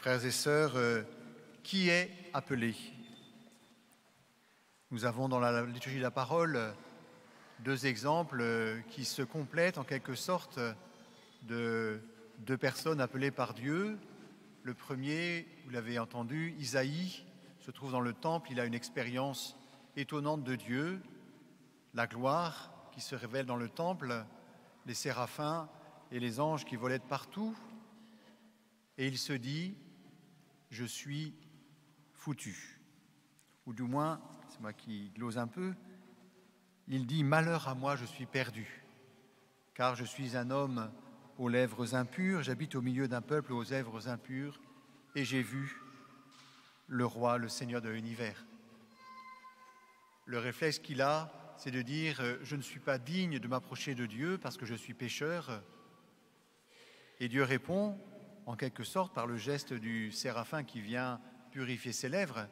Frères et sœurs, qui est appelé? Nous avons dans la liturgie de la parole deux exemples qui se complètent en quelque sorte de deux personnes appelées par Dieu. Le premier, vous l'avez entendu, Isaïe, se trouve dans le temple, il a une expérience étonnante de Dieu, la gloire qui se révèle dans le temple, les séraphins et les anges qui volaient de partout, et il se dit « je suis foutu ». Ou du moins, c'est moi qui glose un peu, il dit « malheur à moi, je suis perdu, car je suis un homme aux lèvres impures, j'habite au milieu d'un peuple aux lèvres impures, et j'ai vu le roi, le Seigneur de l'univers ». Le réflexe qu'il a, c'est de dire « je ne suis pas digne de m'approcher de Dieu parce que je suis pécheur ». Et Dieu répond, en quelque sorte, par le geste du séraphin qui vient purifier ses lèvres,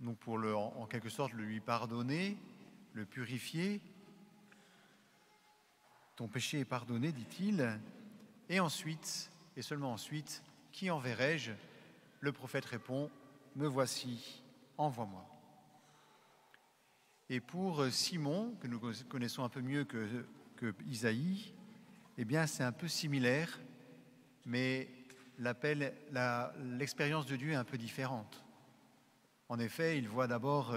donc pour en quelque sorte lui pardonner, le purifier. « Ton péché est pardonné », dit-il. Et ensuite, et seulement ensuite, « qui enverrai-je » Le prophète répond « me voici, envoie-moi ». Et pour Simon, que nous connaissons un peu mieux que Isaïe, eh bien c'est un peu similaire, mais l'expérience de Dieu est un peu différente. En effet, il voit d'abord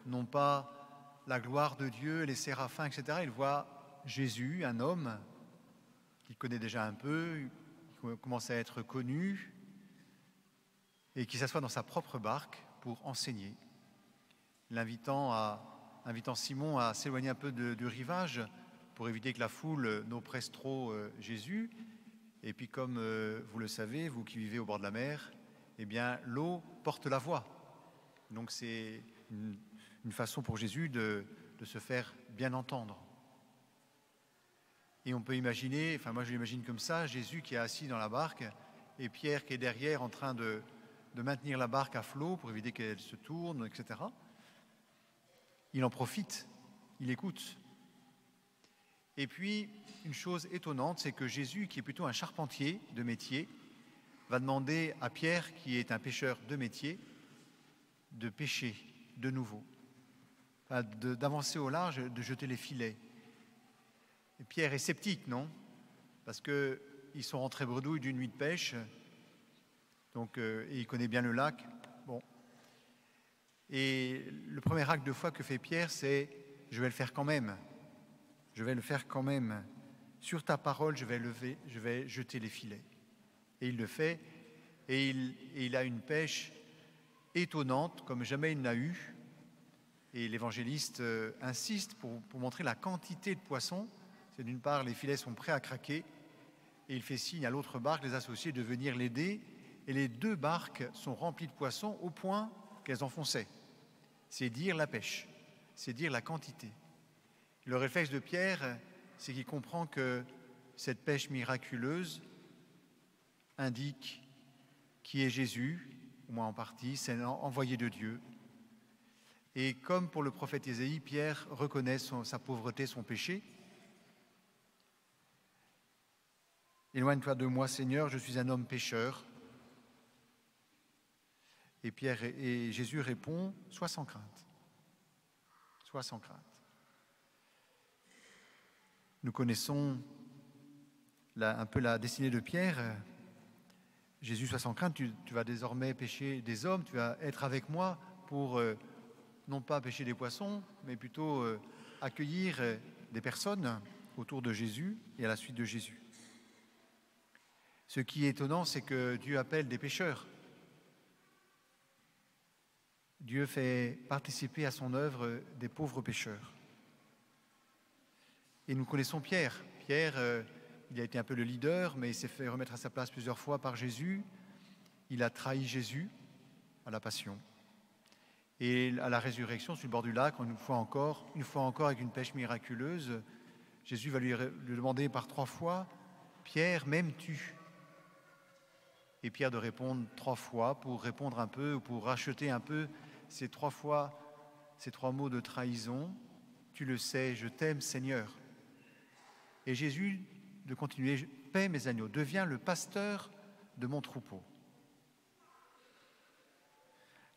non pas la gloire de Dieu, les séraphins, etc. Il voit Jésus, un homme qu'il connaît déjà un peu, qui commence à être connu, et qui s'assoit dans sa propre barque pour enseigner, invitant Simon à s'éloigner un peu du rivage pour éviter que la foule n'oppresse trop Jésus. Et puis comme vous le savez, vous qui vivez au bord de la mer, eh bien l'eau porte la voix. Donc c'est une façon pour Jésus de se faire bien entendre. Et on peut imaginer, enfin moi je l'imagine comme ça, Jésus qui est assis dans la barque et Pierre qui est derrière en train de maintenir la barque à flot pour éviter qu'elle se tourne, etc. Il en profite, il écoute. Et puis, une chose étonnante, c'est que Jésus, qui est plutôt un charpentier de métier, va demander à Pierre, qui est un pêcheur de métier, de pêcher de nouveau, d'avancer au large, de jeter les filets. Et Pierre est sceptique, non? Parce qu'ils sont rentrés bredouilles d'une nuit de pêche, donc, et il connaît bien le lac. Bon. Et le premier acte de foi que fait Pierre, c'est « je vais le faire quand même ». Je vais le faire quand même. Sur ta parole, je vais jeter les filets. Et il le fait, et il a une pêche étonnante, comme jamais il n'a eu. Et l'évangéliste insiste pour montrer la quantité de poissons. C'est d'une part, les filets sont prêts à craquer, et il fait signe à l'autre barque, les associés, de venir l'aider. Et les deux barques sont remplies de poissons au point qu'elles enfonçaient. C'est dire la pêche, c'est dire la quantité. Le réflexe de Pierre, c'est qu'il comprend que cette pêche miraculeuse indique qui est Jésus, au moins en partie, c'est l'envoyé de Dieu. Et comme pour le prophète Isaïe, Pierre reconnaît sa pauvreté, son péché. « Éloigne-toi de moi, Seigneur, je suis un homme pécheur. » Et Jésus répond « Sois sans crainte. Sois sans crainte. » Nous connaissons un peu la destinée de Pierre. Jésus, sois sans crainte, tu vas désormais pêcher des hommes, tu vas être avec moi pour non pas pêcher des poissons, mais plutôt accueillir des personnes autour de Jésus et à la suite de Jésus. Ce qui est étonnant, c'est que Dieu appelle des pécheurs. Dieu fait participer à son œuvre des pauvres pécheurs. Et nous connaissons Pierre. Pierre, il a été un peu le leader, mais il s'est fait remettre à sa place plusieurs fois par Jésus. Il a trahi Jésus à la Passion. Et à la résurrection, sur le bord du lac, une fois encore avec une pêche miraculeuse, Jésus va lui demander par 3 fois « Pierre, m'aimes-tu » Et Pierre de répondre 3 fois pour répondre un peu, ou pour racheter un peu ces 3 fois, ces 3 mots de trahison. « Tu le sais, je t'aime, Seigneur ». Et Jésus de continuer, « Paie mes agneaux, deviens le pasteur de mon troupeau.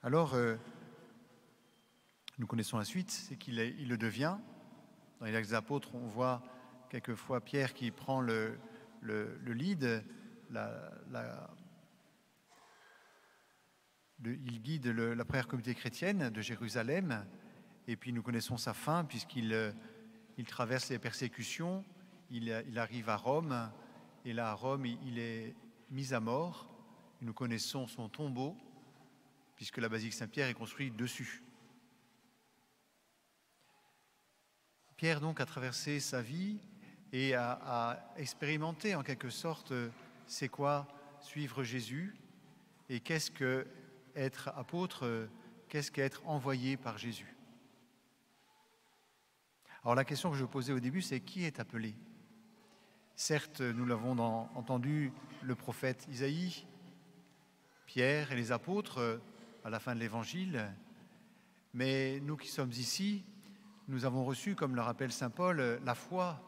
Alors, nous connaissons la suite, c'est qu'il le devient. Dans les Actes des Apôtres, on voit quelquefois Pierre qui prend le lead, il guide la première communauté chrétienne de Jérusalem, et puis nous connaissons sa fin puisqu'il traverse les persécutions, il arrive à Rome, et là à Rome il est mis à mort. Nous connaissons son tombeau puisque la basilique Saint-Pierre est construite dessus. Pierre donc a traversé sa vie et a expérimenté en quelque sorte c'est quoi suivre Jésus et qu'est-ce que être apôtre, qu'est-ce qu'être envoyé par Jésus. Alors la question que je posais au début, c'est qui est appelé? Certes, nous l'avons entendu, le prophète Isaïe, Pierre et les apôtres à la fin de l'Évangile, mais nous qui sommes ici, nous avons reçu, comme le rappelle saint Paul, la foi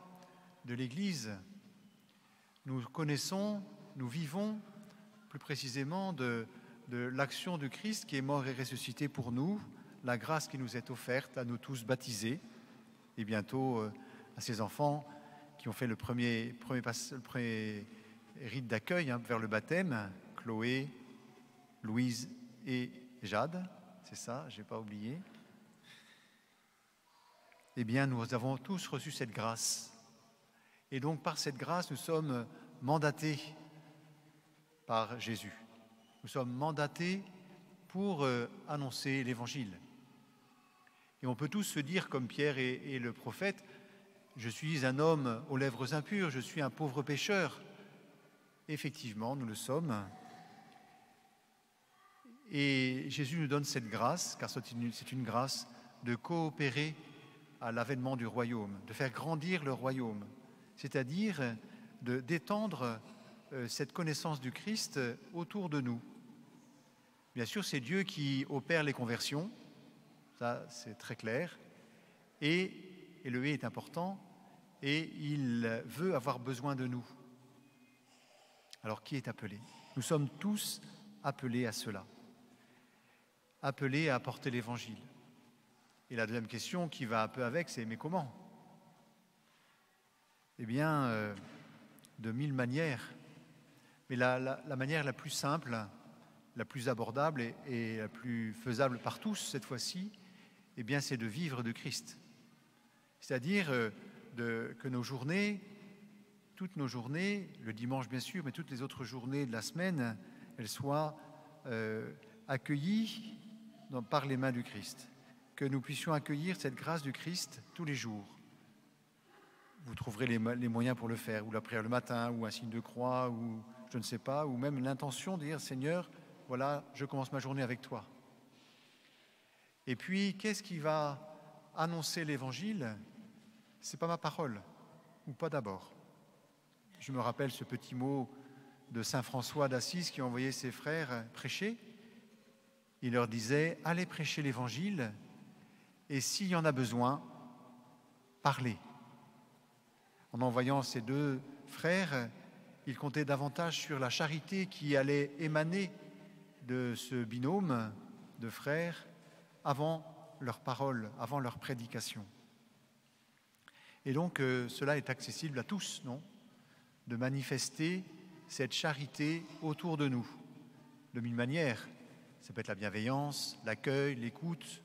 de l'Église. Nous connaissons, nous vivons plus précisément de l'action du Christ qui est mort et ressuscité pour nous, la grâce qui nous est offerte à nous tous baptisés, et bientôt à ces enfants qui ont fait le premier rite d'accueil vers le baptême, Chloé, Louise et Jade, c'est ça, je n'ai pas oublié. Eh bien, nous avons tous reçu cette grâce. Et donc, par cette grâce, nous sommes mandatés par Jésus. Nous sommes mandatés pour annoncer l'Évangile. Et on peut tous se dire, comme Pierre et le prophète, « Je suis un homme aux lèvres impures, je suis un pauvre pécheur. » Effectivement, nous le sommes. Et Jésus nous donne cette grâce, car c'est une grâce de coopérer à l'avènement du royaume, de faire grandir le royaume, c'est-à-dire d'étendre cette connaissance du Christ autour de nous. Bien sûr, c'est Dieu qui opère les conversions, ça c'est très clair, et le « et » est important, et il veut avoir besoin de nous. Alors qui est appelé? Nous sommes tous appelés à cela, appelés à apporter l'Évangile. Et la deuxième question qui va un peu avec, c'est « mais comment ?» Eh bien, de mille manières. Mais la manière la plus simple, la plus abordable et la plus faisable par tous, cette fois-ci, eh bien, c'est de vivre de Christ. C'est-à-dire que nos journées, toutes nos journées, le dimanche bien sûr, mais toutes les autres journées de la semaine, elles soient accueillies par les mains du Christ. Que nous puissions accueillir cette grâce du Christ tous les jours. Vous trouverez les moyens pour le faire, ou la prière le matin, ou un signe de croix, ou je ne sais pas, ou même l'intention de dire « Seigneur, voilà, je commence ma journée avec toi ». Et puis, qu'est-ce qui va annoncer l'Évangile? Ce n'est pas ma parole, ou pas d'abord. Je me rappelle ce petit mot de saint François d'Assise qui envoyait ses frères prêcher. Il leur disait « Allez prêcher l'Évangile ». Et s'il y en a besoin, parlez. En envoyant ces deux frères, il comptait davantage sur la charité qui allait émaner de ce binôme de frères avant leur parole, avant leur prédication. Et donc, cela est accessible à tous, non? De manifester cette charité autour de nous, de mille manières. Ça peut être la bienveillance, l'accueil, l'écoute.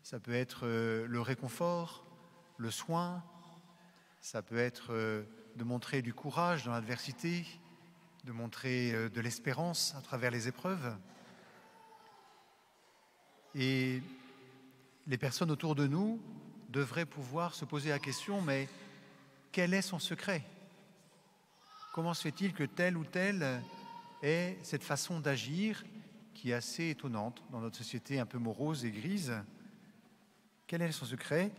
Ça peut être le réconfort, le soin, ça peut être de montrer du courage dans l'adversité, de montrer de l'espérance à travers les épreuves. Et les personnes autour de nous devraient pouvoir se poser la question, mais quel est son secret? Comment se fait-il que tel ou tel ait cette façon d'agir qui est assez étonnante dans notre société un peu morose et grise? Quel est son secret?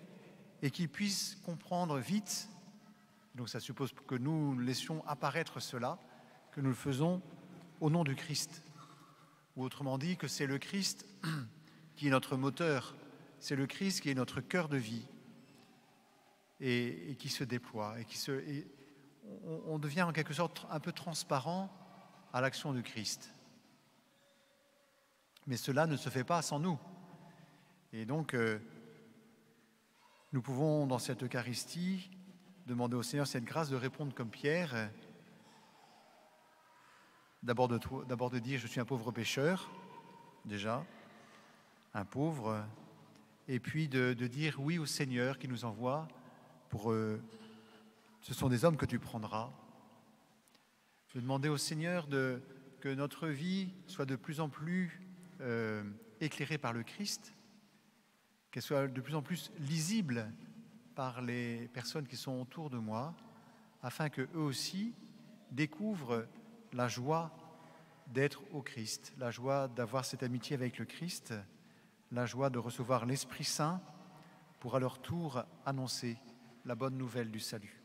Et qu'il puisse comprendre vite, donc ça suppose que nous laissions apparaître cela, que nous le faisons au nom du Christ. Ou autrement dit, que c'est le Christ qui est notre moteur, c'est le Christ qui est notre cœur de vie et qui se déploie. On devient en quelque sorte un peu transparent à l'action du Christ. Mais cela ne se fait pas sans nous. Et donc, nous pouvons, dans cette Eucharistie, demander au Seigneur cette grâce de répondre comme Pierre, d'abord de dire « je suis un pauvre pécheur », déjà, un pauvre, et puis de dire oui au Seigneur qui nous envoie pour ce sont des hommes que tu prendras. De demander au Seigneur que notre vie soit de plus en plus éclairée par le Christ, qu'elle soit de plus en plus lisible par les personnes qui sont autour de moi, afin qu'eux aussi découvrent la joie d'être au Christ, la joie d'avoir cette amitié avec le Christ, la joie de recevoir l'Esprit Saint pour à leur tour annoncer la bonne nouvelle du salut.